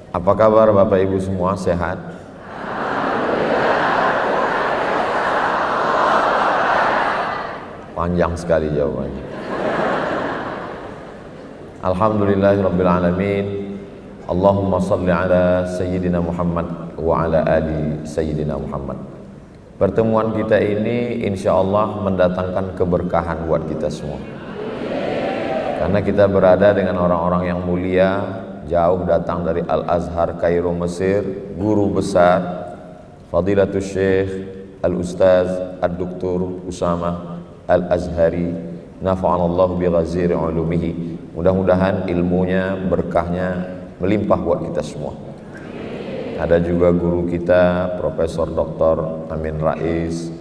Apa kabar Bapak Ibu semua, sehat? Panjang sekali jawabannya. Alhamdulillahirabbil alamin. Allahumma salli ala sayyidina Muhammad wa ala ali sayyidina Muhammad. Pertemuan kita ini insyaallah mendatangkan keberkahan buat kita semua. Karena kita berada dengan orang-orang yang mulia, jauh datang dari Al-Azhar Kairo Mesir, guru besar Fadilatul Syekh Al-Ustaz Ad-Doktor Usama Al-Azhari, nafa'anallahu bi ghaziri ulumihi. Mudah-mudahan ilmunya, berkahnya melimpah buat kita semua. Ada juga guru kita Profesor Dr. Amin Rais,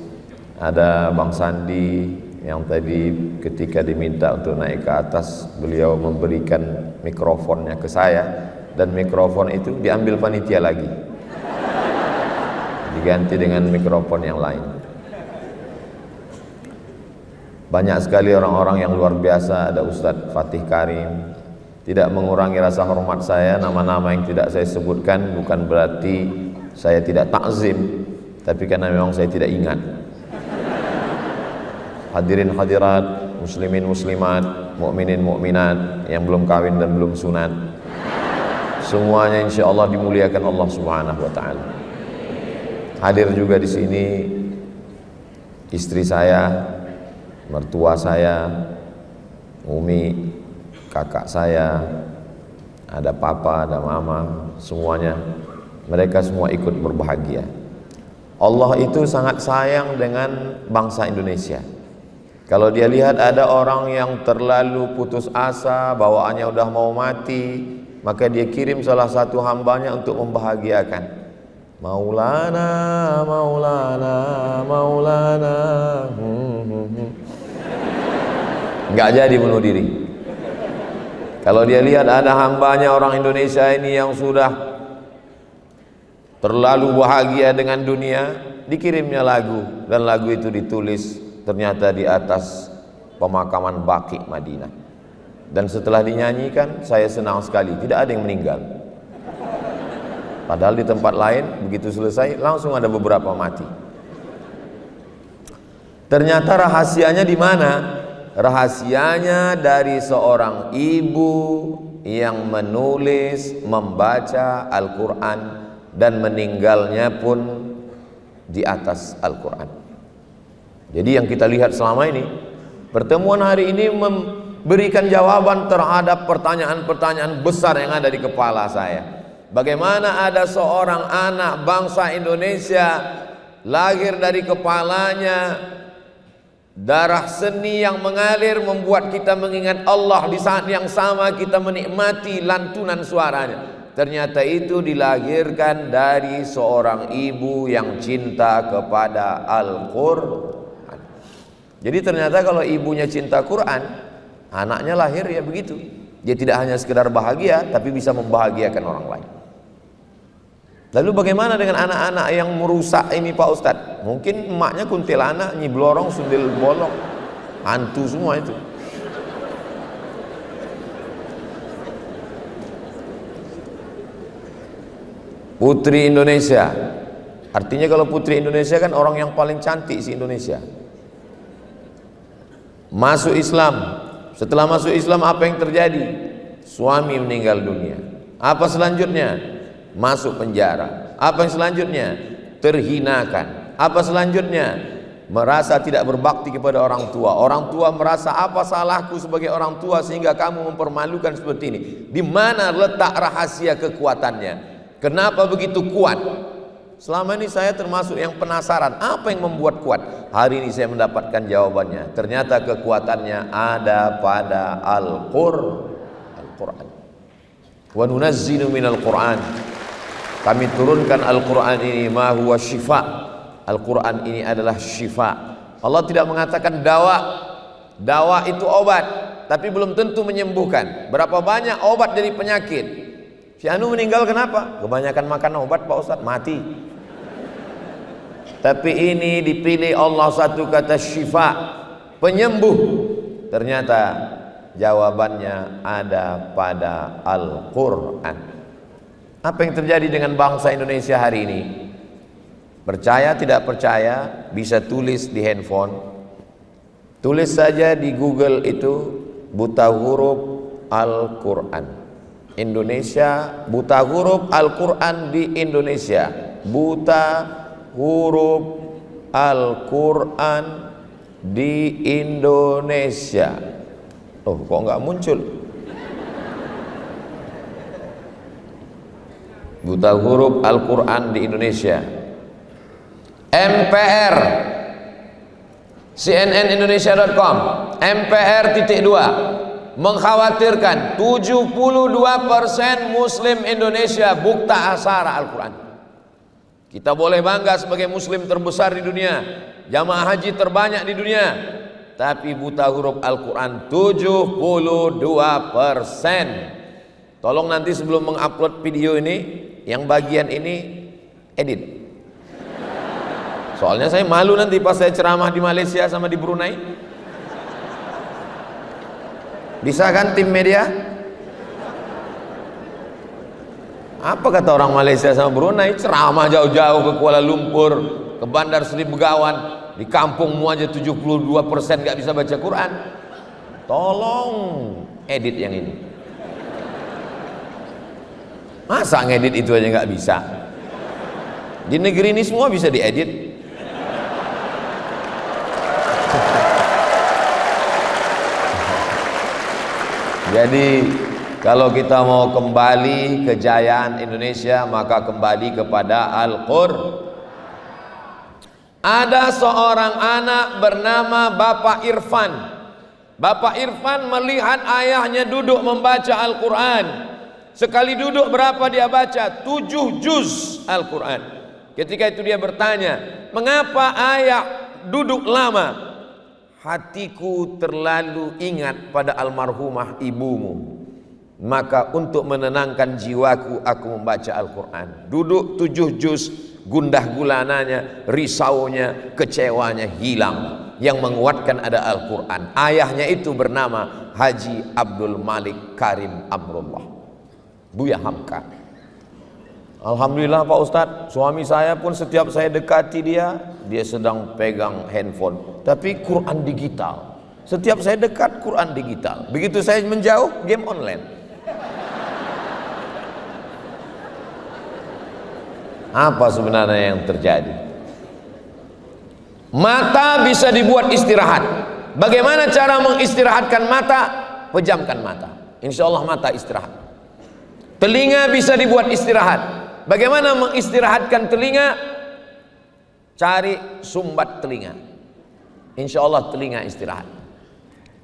ada Bang Sandi yang tadi ketika diminta untuk naik ke atas, beliau memberikan mikrofonnya ke saya, dan mikrofon itu diambil panitia lagi, diganti dengan mikrofon yang lain. Banyak sekali orang-orang yang luar biasa. Ada Ustadz Fatih Karim. Tidak mengurangi rasa hormat saya, nama-nama yang tidak saya sebutkan bukan berarti saya tidak takzim, tapi karena memang saya tidak ingat. Hadirin hadirat, muslimin muslimat, mukminin mukminat yang belum kawin dan belum sunat, semuanya insyaallah dimuliakan Allah Subhanahu wa taala. Hadir juga di sini istri saya, mertua saya, Umi, kakak saya, ada papa, ada mama, semuanya mereka semua ikut berbahagia. Allah itu sangat sayang dengan bangsa Indonesia. Kalau dia lihat ada orang yang terlalu putus asa, bawaannya udah mau mati, maka dia kirim salah satu hambanya untuk membahagiakan. Maulana, Maulana, Maulana. Nggak jadi bunuh diri. Kalau dia lihat ada hambanya orang Indonesia ini yang sudah terlalu bahagia dengan dunia, dikirimnya lagu, dan lagu itu ditulis ternyata di atas pemakaman Baqi Madinah. Dan setelah dinyanyikan, saya senang sekali, tidak ada yang meninggal. Padahal di tempat lain begitu selesai langsung ada beberapa mati. Ternyata rahasianya di mana? Rahasianya dari seorang ibu yang menulis, membaca Al-Quran, dan meninggalnya pun di atas Al-Quran. Jadi yang kita lihat selama ini, pertemuan hari ini memberikan jawaban terhadap pertanyaan-pertanyaan besar yang ada di kepala saya. Bagaimana ada seorang anak bangsa Indonesia lahir dari kepalanya darah seni yang mengalir, membuat kita mengingat Allah, di saat yang sama kita menikmati lantunan suaranya. Ternyata itu dilahirkan dari seorang ibu yang cinta kepada Al-Quran. Jadi ternyata kalau ibunya cinta Quran, anaknya lahir ya begitu. Dia tidak hanya sekedar bahagia, tapi bisa membahagiakan orang lain. Lalu bagaimana dengan anak-anak yang merusak ini Pak Ustadz? Mungkin emaknya kuntilanak, nyi blorong, sundel bolong, hantu semua itu. Putri Indonesia, artinya kalau putri Indonesia kan orang yang paling cantik si Indonesia. Masuk Islam, setelah masuk Islam apa yang terjadi? Suami meninggal dunia. Apa selanjutnya? Masuk penjara. Apa yang selanjutnya? Terhinakan. Apa selanjutnya? Merasa tidak berbakti kepada orang tua. Orang tua merasa, apa salahku sebagai orang tua sehingga kamu mempermalukan seperti ini? Di mana letak rahasia kekuatannya? Kenapa begitu kuat? Selama ini saya termasuk yang penasaran, apa yang membuat kuat? Hari ini saya mendapatkan jawabannya. Ternyata kekuatannya ada pada Al-Quran. Wa nunazzilu minal Quran. Kami turunkan Al-Quran ini ma huwa syifa. Al-Quran ini adalah syifa. Allah tidak mengatakan dawa. Dawa itu obat, tapi belum tentu menyembuhkan. Berapa banyak obat dari penyakit? Si Anu meninggal kenapa? Kebanyakan makan obat Pak Ustadz, mati. Tapi ini dipilih Allah satu kata syifa, penyembuh. Ternyata jawabannya ada pada Al-Quran. Apa yang terjadi dengan bangsa Indonesia hari ini? Percaya tidak percaya, bisa tulis di handphone. Tulis saja di Google itu buta huruf Al-Quran Indonesia, buta huruf Al-Quran di Indonesia, buta huruf Al-Quran di Indonesia. Oh, kok nggak muncul? Buta huruf Al-Quran di Indonesia. MPR, cnnindonesia.com, MPR.2 mengkhawatirkan 72% Muslim Indonesia buta aksara Al-Quran. Kita boleh bangga sebagai Muslim terbesar di dunia, jamaah haji terbanyak di dunia, tapi buta huruf Al-Quran 72%. Tolong nanti sebelum mengupload video ini, yang bagian ini edit. Soalnya saya malu nanti pas saya ceramah di Malaysia sama di Brunei. Bisa kan tim media? Apa kata orang Malaysia sama Brunei? Ceramah jauh-jauh ke Kuala Lumpur, ke Bandar Seri Begawan, di kampungmu aja 72% gak bisa baca Quran. Tolong edit yang ini. Masa ngedit itu aja gak bisa? Di negeri ini semua bisa diedit. Jadi kalau kita mau kembali kejayaan Indonesia, maka kembali kepada Al-Qur'an. Ada seorang anak bernama Bapak Irfan. Bapak Irfan melihat ayahnya duduk membaca Al-Quran. Sekali duduk berapa dia baca? 7 juz Al-Quran. Ketika itu dia bertanya, mengapa ayah duduk lama? Hatiku terlalu ingat pada almarhumah ibumu, maka untuk menenangkan jiwaku aku membaca Al-Quran. Duduk 7 juz, gundah gulananya, risaunya, kecewanya hilang. Yang menguatkan ada Al-Quran. Ayahnya itu bernama Haji Abdul Malik Karim Amrullah, Buya Hamka. Alhamdulillah Pak Ustadz, suami saya pun setiap saya dekati dia sedang pegang handphone, tapi Quran digital. Setiap saya dekat, Quran digital. Begitu saya menjauh, game online. Apa sebenarnya yang terjadi? Mata bisa dibuat istirahat. Bagaimana cara mengistirahatkan mata? Pejamkan mata, insya Allah mata istirahat. Telinga bisa dibuat istirahat. Bagaimana mengistirahatkan telinga? Cari sumbat telinga, insya Allah telinga istirahat.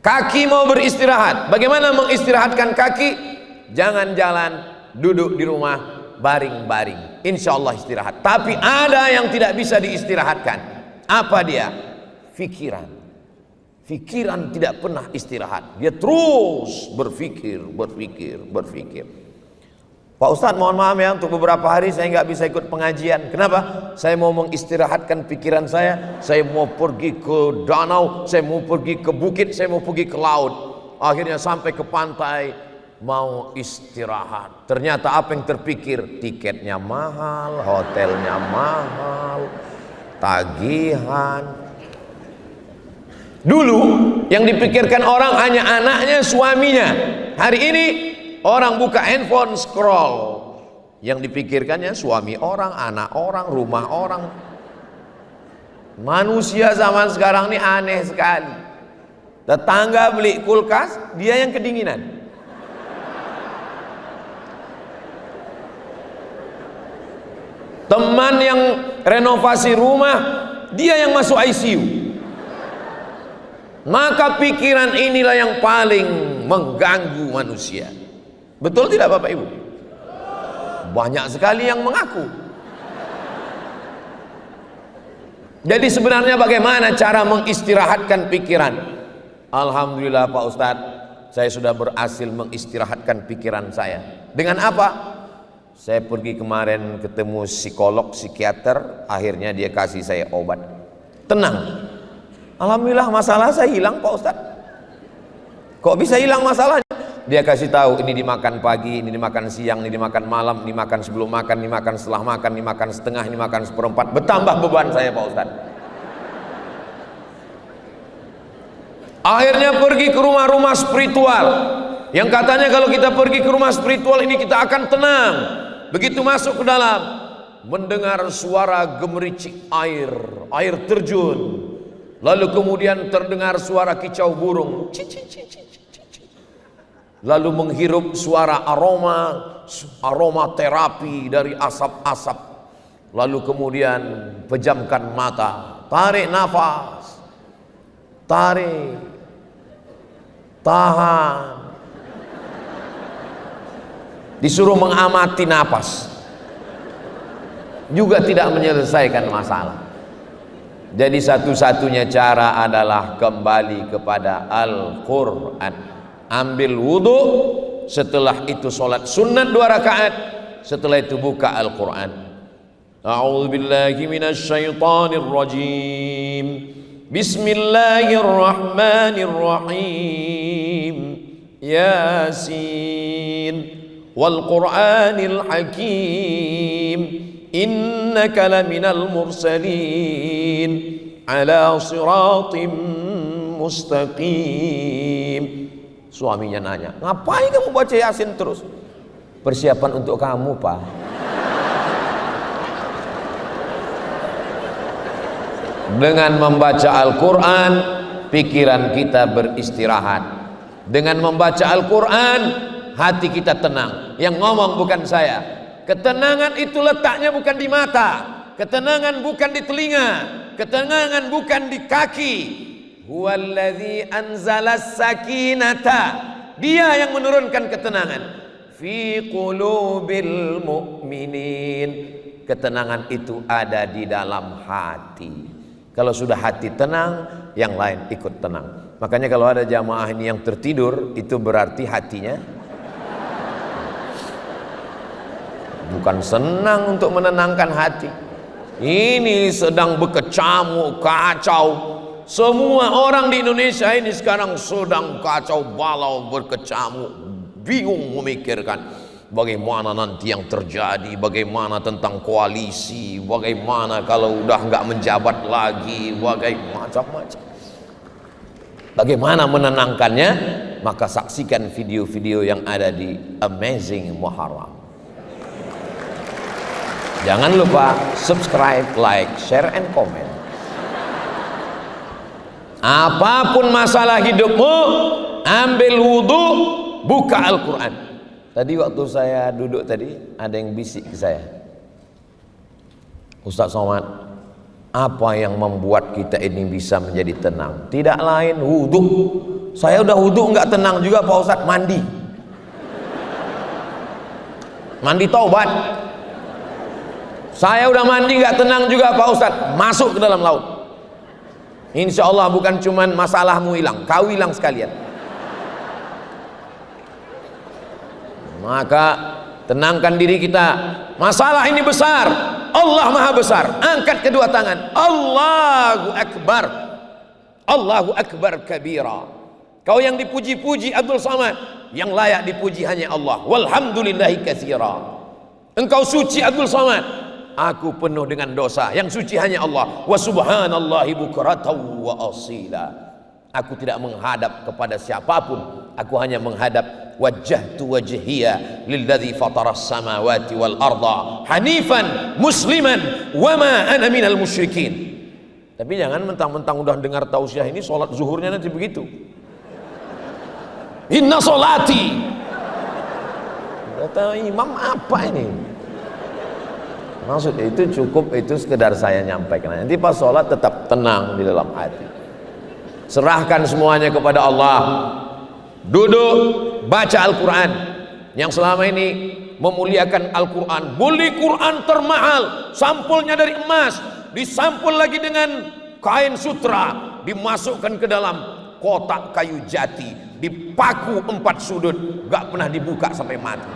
Kaki mau beristirahat, bagaimana mengistirahatkan kaki? Jangan jalan, duduk di rumah, baring-baring, insya Allah istirahat. Tapi ada yang tidak bisa diistirahatkan. Apa dia? Pikiran. Pikiran tidak pernah istirahat, dia terus berpikir. Pak Ustadz, mohon maaf ya, untuk beberapa hari saya nggak bisa ikut pengajian. Kenapa? Saya mau mengistirahatkan pikiran saya. Saya mau pergi ke danau, saya mau pergi ke bukit, saya mau pergi ke laut. Akhirnya sampai ke pantai, mau istirahat. Ternyata apa yang terpikir? Tiketnya mahal, hotelnya mahal, tagihan. Dulu yang dipikirkan orang hanya anaknya, suaminya. Hari ini orang buka handphone, scroll. Yang dipikirkannya suami orang, anak orang, rumah orang. Manusia zaman sekarang ini aneh sekali. Tetangga beli kulkas, dia yang kedinginan. Teman yang renovasi rumah, dia yang masuk ICU. Maka pikiran inilah yang paling mengganggu manusia. Betul tidak Bapak Ibu? Banyak sekali yang mengaku. Jadi sebenarnya bagaimana cara mengistirahatkan pikiran? Alhamdulillah Pak Ustadz, saya sudah berhasil mengistirahatkan pikiran saya. Dengan apa? Saya pergi kemarin ketemu psikolog, psikiater, akhirnya dia kasih saya obat. Tenang. Alhamdulillah masalah saya hilang Pak Ustadz. Kok bisa hilang masalahnya? Dia kasih tahu, ini dimakan pagi, ini dimakan siang, ini dimakan malam, ini makan sebelum makan, ini makan setelah makan, ini makan setengah, ini makan seperempat. Bertambah beban saya Pak Ustaz. Akhirnya pergi ke rumah-rumah spiritual yang katanya kalau kita pergi ke rumah spiritual ini kita akan tenang. Begitu masuk ke dalam, mendengar suara gemericik air terjun, lalu kemudian terdengar suara kicau burung, lalu menghirup suara aroma terapi dari asap-asap, lalu kemudian pejamkan mata, tarik nafas, tarik, tahan, disuruh mengamati napas, juga tidak menyelesaikan masalah. Jadi satu-satunya cara adalah kembali kepada Al-Quran. Ambil wudhu, setelah itu sholat sunat 2 rakaat, setelah itu buka Al-Quran. A'udzu billahi minasy syaithanir rajim. Bismillahirrahmanirrahim. Yasin wal Qur'anil Hakim. Innaka laminal mursalin ala siratim mustaqim. Suaminya nanya, ngapain kamu baca Yasin terus? Persiapan untuk kamu, Pak. Dengan membaca Al-Quran, pikiran kita beristirahat. Dengan membaca Al-Quran, hati kita tenang. Yang ngomong bukan saya. Ketenangan itu letaknya bukan di mata, ketenangan bukan di telinga, ketenangan bukan di kaki. Huwallazi anzalas sakinata, dia yang menurunkan ketenangan fi qulubil mu'minin. Ketenangan itu ada di dalam hati. Kalau sudah hati tenang, yang lain ikut tenang. Makanya kalau ada jamaah ini yang tertidur, itu berarti hatinya bukan senang untuk menenangkan hati. Ini sedang berkecamuk, kacau. Semua orang di Indonesia ini sekarang sedang kacau balau, berkecamuk, bingung memikirkan bagaimana nanti yang terjadi, bagaimana tentang koalisi, bagaimana kalau udah nggak menjabat lagi, macam-macam. Bagaimana menenangkannya? Maka saksikan video-video yang ada di Amazing Muharram. Jangan lupa subscribe, like, share, and comment. Apapun masalah hidupmu, ambil wudhu, buka Al-Quran. Tadi waktu saya duduk tadi, ada yang bisik ke saya, Ustaz Somad, apa yang membuat kita ini bisa menjadi tenang? Tidak lain wudhu. Saya udah wudhu nggak tenang juga Pak Ustaz. Mandi taubat. Saya udah mandi nggak tenang juga Pak Ustaz, masuk ke dalam laut. Insya Allah bukan cuman masalahmu hilang, kau hilang sekalian. Maka tenangkan diri kita. Masalah ini besar, Allah maha besar. Angkat kedua tangan, Allahu Akbar. Allahu Akbar kabira. Kau yang dipuji-puji Abdul Samad, yang layak dipuji hanya Allah. Walhamdulillahi katsira. Engkau suci Abdul Samad, aku penuh dengan dosa, yang suci hanya Allah. Wa subhanallahi bukratan wa asila. Aku tidak menghadap kepada siapapun, aku hanya menghadap wajjahtu wajhiya lilladzi fataras samawati wal arda hanifan musliman wa ma ana minal musyrikin. Tapi jangan mentang-mentang udah dengar tausiah ini sholat zuhurnya nanti begitu. Inna sholati. Kata imam apa ini? Maksudnya itu cukup, itu sekedar saya nyampaikan. Nanti pas sholat tetap tenang di dalam hati. Serahkan semuanya kepada Allah. Duduk, baca Al-Quran. Yang selama ini memuliakan Al-Quran. Beli Quran termahal, sampulnya dari emas, disampul lagi dengan kain sutra, dimasukkan ke dalam kotak kayu jati, dipaku 4 sudut, gak pernah dibuka sampai mati.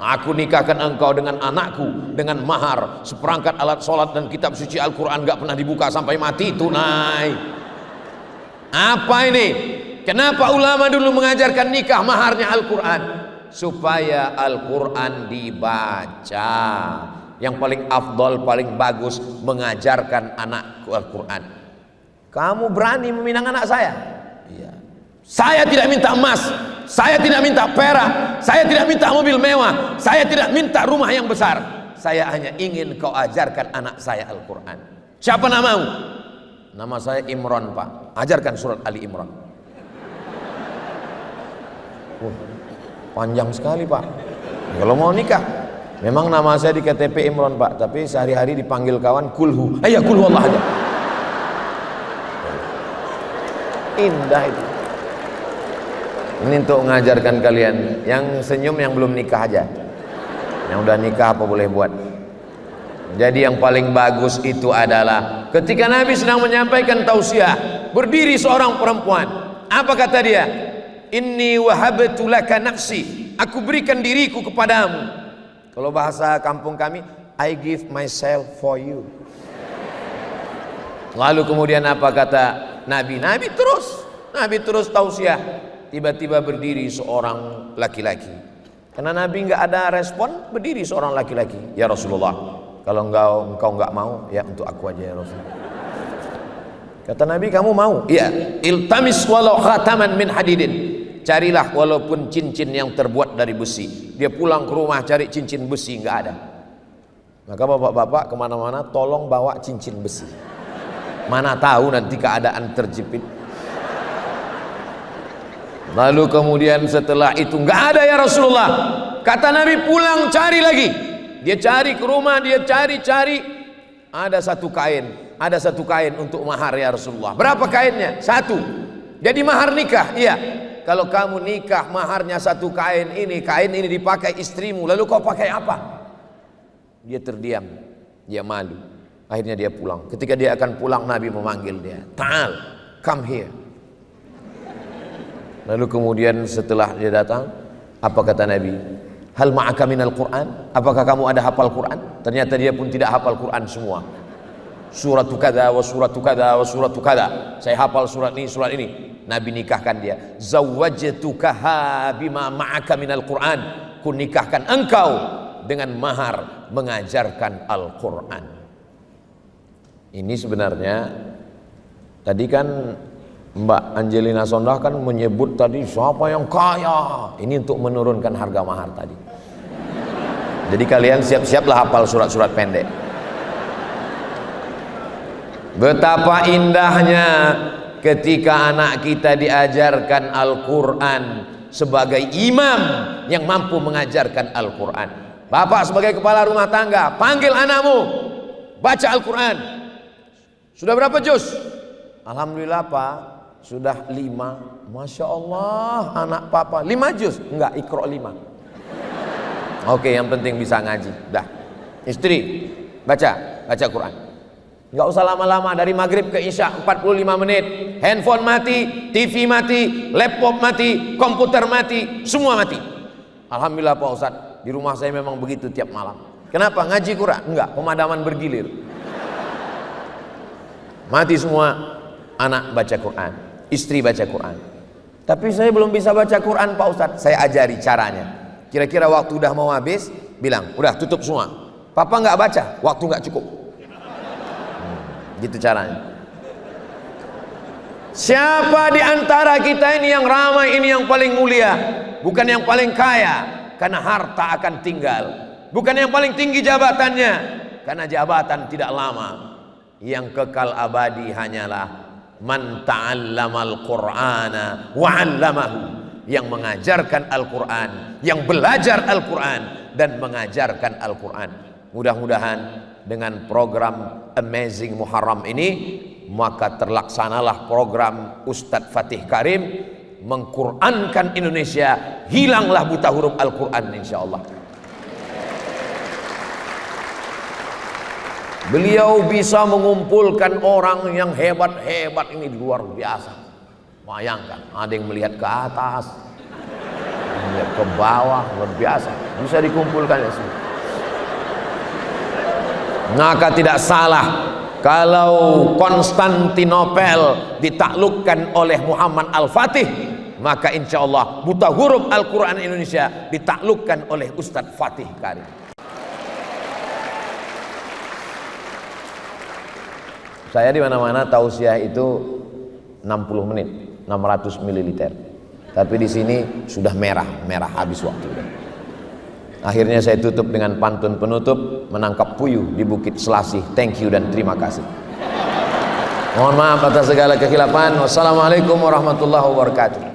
Aku nikahkan engkau dengan anakku dengan mahar seperangkat alat sholat dan kitab suci Al-Quran, gak pernah dibuka sampai mati, tunai. Apa ini? Kenapa ulama dulu mengajarkan nikah maharnya Al-Quran? Supaya Al-Quran dibaca. Yang paling afdol, paling bagus mengajarkan anak Al-Quran. Kamu berani meminang anak saya? Iya. Saya tidak minta emas, saya tidak minta perak, saya tidak minta mobil mewah, saya tidak minta rumah yang besar. Saya hanya ingin kau ajarkan anak saya Al-Quran. Siapa namamu? Nama saya Imran, Pak. Ajarkan surat Ali Imran. Panjang sekali, Pak. Kalau mau nikah, memang nama saya di KTP Imran, Pak, tapi sehari-hari dipanggil kawan Kulhu. Ya Kulhu Allah aja. Indah itu. Ini untuk mengajarkan kalian. Yang senyum yang belum nikah aja. Yang udah nikah apa boleh buat. Jadi yang paling bagus itu adalah ketika Nabi sedang menyampaikan tausiah, berdiri seorang perempuan. Apa kata dia? Inni wahabtu laka nafsi. Aku berikan diriku kepadamu. Kalau bahasa kampung kami, I give myself for you. Lalu kemudian apa kata Nabi? Nabi terus tausiah. Tiba-tiba berdiri seorang laki-laki. Karena Nabi nggak ada respon, berdiri seorang laki-laki. Ya Rasulullah, kalau engkau nggak mau, ya untuk aku aja ya Rasulullah. Kata Nabi, kamu mau? Iya. Iltamis walau khataman min hadidin. Carilah walaupun cincin yang terbuat dari besi. Dia pulang ke rumah cari cincin besi, nggak ada. Maka bapak-bapak kemana-mana tolong bawa cincin besi. Mana tahu nanti keadaan terjepit. Lalu kemudian setelah itu nggak ada ya Rasulullah. Kata Nabi, pulang cari lagi. Dia cari ke rumah, dia cari. Ada satu kain untuk mahar ya Rasulullah. Berapa kainnya? Satu. Jadi mahar nikah. Iya. Kalau kamu nikah maharnya satu kain ini dipakai istrimu, lalu kau pakai apa? Dia terdiam, dia malu. Akhirnya dia pulang. Ketika dia akan pulang, Nabi memanggil dia. Ta'al, come here. Lalu kemudian setelah dia datang, apa kata Nabi? Hal ma'aka minal Qur'an? Apakah kamu ada hafal Qur'an? Ternyata dia pun tidak hafal Qur'an semua. Suratu kada wa suratu kada wa suratu kada. Saya hafal surat ini. Nabi nikahkan dia. Zawwajtukaha bima ma'aka minal Qur'an. Ku nikahkan engkau dengan mahar mengajarkan Al-Qur'an. Ini sebenarnya tadi kan Mbak Angelina Sondah kan menyebut tadi siapa yang kaya. Ini untuk menurunkan harga mahar tadi. Jadi kalian siap-siaplah hafal surat-surat pendek. Betapa indahnya ketika anak kita diajarkan Al-Quran sebagai imam yang mampu mengajarkan Al-Quran. Bapak sebagai kepala rumah tangga, panggil anakmu baca Al-Quran. Sudah berapa juz? Alhamdulillah Pak, sudah 5. Masya Allah, anak papa 5 juz? Enggak, Iqra 5. Oke, yang penting bisa ngaji. Dah. Istri, baca Quran. Enggak usah lama-lama, dari maghrib ke isya 45 menit. Handphone mati, TV mati, laptop mati, komputer mati, semua mati. Alhamdulillah Pak Ustadz, di rumah saya memang begitu tiap malam. Kenapa? Ngaji Quran? Enggak, pemadaman bergilir. Mati semua. Anak baca Quran, istri baca Quran. Tapi saya belum bisa baca Quran Pak Ustadz. Saya ajari caranya. Kira-kira waktu udah mau habis, bilang, udah tutup semua. Papa nggak baca, waktu nggak cukup. Gitu caranya. Siapa di antara kita ini yang ramai, ini yang paling mulia, bukan yang paling kaya, karena harta akan tinggal. Bukan yang paling tinggi jabatannya, karena jabatan tidak lama. Yang kekal abadi hanyalah man ta'allamal Qur'ana wa 'allamahu, yang mengajarkan Al-Qur'an, yang belajar Al-Qur'an dan mengajarkan Al-Qur'an. Mudah-mudahan dengan program Amazing Muharram ini, maka terlaksanalah program Ustadz Fatih Karim mengqurankan Indonesia, hilanglah buta huruf Al-Qur'an insyaallah. Beliau bisa mengumpulkan orang yang hebat-hebat ini luar biasa. Bayangkan, ada yang melihat ke atas, melihat ke bawah, luar biasa. Bisa dikumpulkan ya semua. Maka tidak salah Kalau Konstantinopel ditaklukkan oleh Muhammad Al-Fatih, maka insya Allah buta huruf Al-Quran Indonesia ditaklukkan oleh Ustadz Fatih Karim. Saya di mana-mana tausiah itu 60 menit, 600 ml. Tapi di sini sudah merah habis waktu. Akhirnya saya tutup dengan pantun penutup, menangkap puyuh di Bukit Selasih. Thank you dan terima kasih. Mohon maaf atas segala kekhilafan. Wassalamualaikum warahmatullahi wabarakatuh.